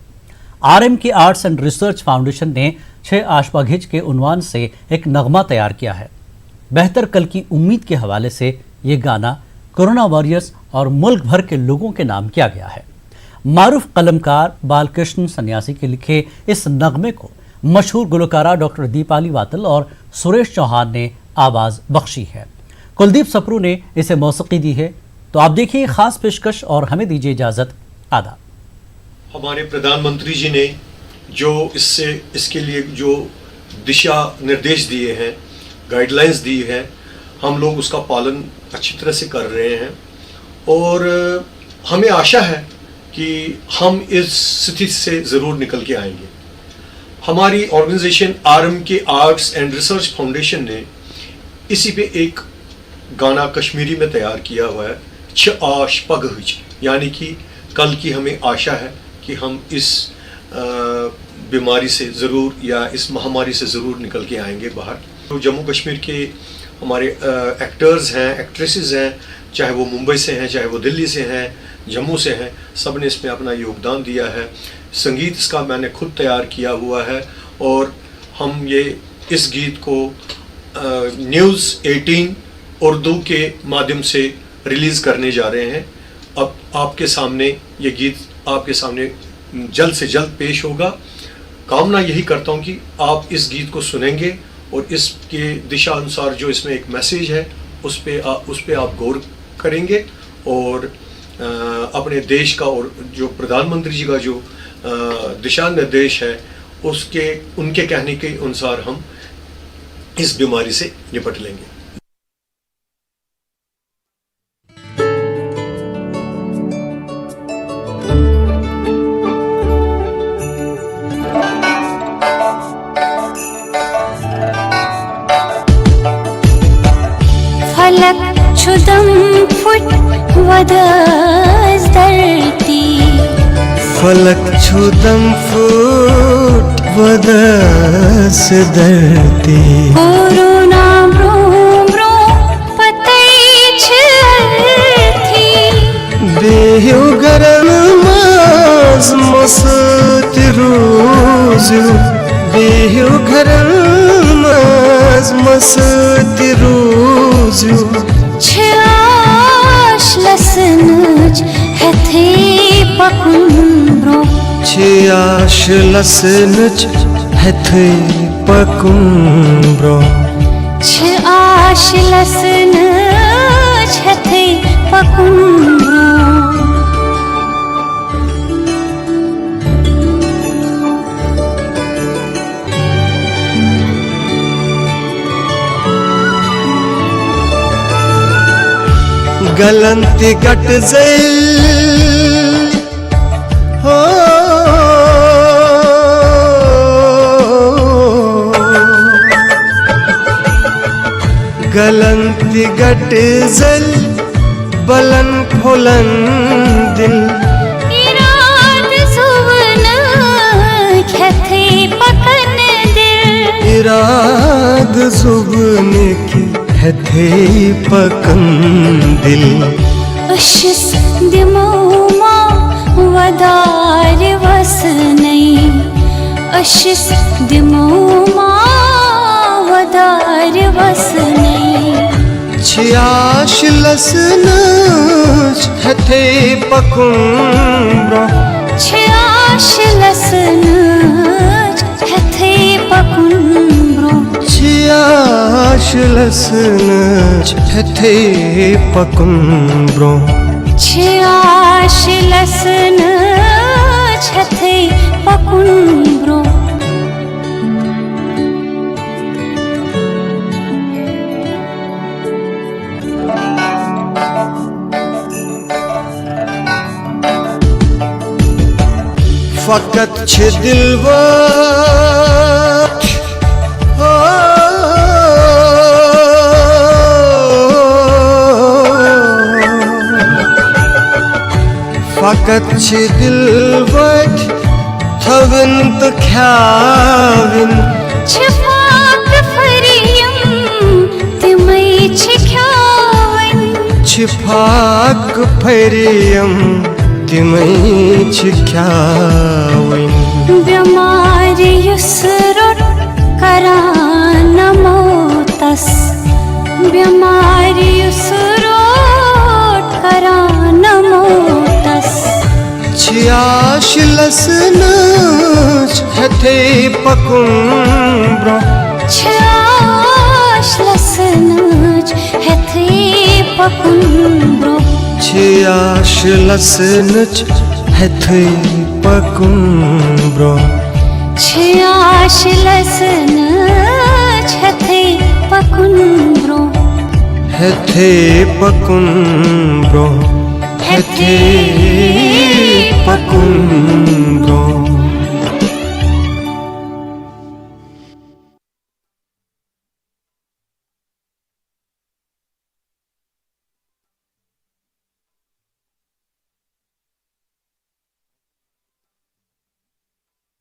RM की आर्ट्स एंड रिसर्च फाउंडेशन ने 6 आशबाघिज के उन्वान से एक नगमा तैयार किया है। बेहतर कल की उम्मीद के हवाले से ये गाना कोरोना वॉरियर्स और मुल्क भर के लोगों के नाम किया गया है। मारूफ कलमकार बालकृष्ण सन्यासी के लिखे इस नगमे को मशहूर गुलकारा डॉक्टर दीपाली वातल और सुरेश चौहान ने आवाज बख्शी है। कुलदीप सप्रू ने इसे मौसीकी दी है। तो आप देखिए खास पेशकश और हमें दीजिए इजाजत। आदाब। हमारे प्रधानमंत्री जी ने जो इसके लिए जो दिशा निर्देश दिए हैं, गाइडलाइंस दी है, हम लोग उसका पालन अच्छी तरह से कर रहे हैं और हमें आशा है कि हम इस स्थिति से ज़रूर निकल के आएंगे। हमारी ऑर्गेनाइजेशन RM के आर्ट्स एंड रिसर्च फाउंडेशन ने इसी पे एक गाना कश्मीरी में तैयार किया हुआ है, छ आश पगहज, यानी कि कल की हमें आशा है कि हम इस बीमारी से ज़रूर या इस महामारी से ज़रूर निकल के आएंगे बाहर। तो जम्मू कश्मीर के हमारे एक्टर्स हैं, एक्ट्रेसेस हैं, चाहे वो मुंबई से हैं, चाहे वो दिल्ली से हैं, जम्मू से हैं, सब ने इसमें अपना योगदान दिया है। संगीत इसका मैंने खुद तैयार किया हुआ है और हम इस गीत को न्यूज़ 18 उर्दू के माध्यम से रिलीज़ करने जा रहे हैं। अब आपके सामने ये गीत आपके सामने जल्द से जल्द पेश होगा। कामना यही करता हूँ कि आप इस गीत को सुनेंगे और इसके दिशा अनुसार जो इसमें एक मैसेज है उस पे आप गौर करेंगे और अपने देश का और जो प्रधानमंत्री जी का जो दिशा निर्देश है उनके कहने के अनुसार हम इस बीमारी से निपट लेंगे। फलक छुदम फुट वदस धरती, फलक छुदम फुट वदस धरती, कोरोना ब्रो ब्रो पतई छलथी, बेहु गरम माज मस्त रोजु, बेहु गरम माज मस्त रोजु, छाश लसनच हथे पकुन ब्रो, छाश लसनच हथे पकुन ब्रो, छाश लसनच हथे पकुन ब्रो। गलंत गट ज़ैल हो गलंत गट जल बलन फुलन दिल इराद सुवन खेथे पकन दिल इराद जुबन की हथे पकन दिल अशिस दिमोमा वदार वस नहीं अशिस दिमोमा वदार वस नहीं छियाश लसन हथे पकुन ब्रो छियाश लसन हथे पकुन ब्रो छियाश लसन हथे पकुन ब्रो छियाश लसन हथे पकुन ब्रो फकत छ दिलवा फकत छ दिलवा थवन तो ख्याविन छिपाक फरियम तिमई छिख्यावन छिपाक फरियम तिमई छिख्यावन बीमार युसरुट करान मोतस बीमार युसरुट करान मोतस छियाश लसन हथे पकुन ब्रो छियाश लसन हथे पकुन ब्रो छियाश लसन हथे पकुन ब्रो छियाश लसन हथे पकुन ब्रो हथे पकुन ब्रो हथे पकुन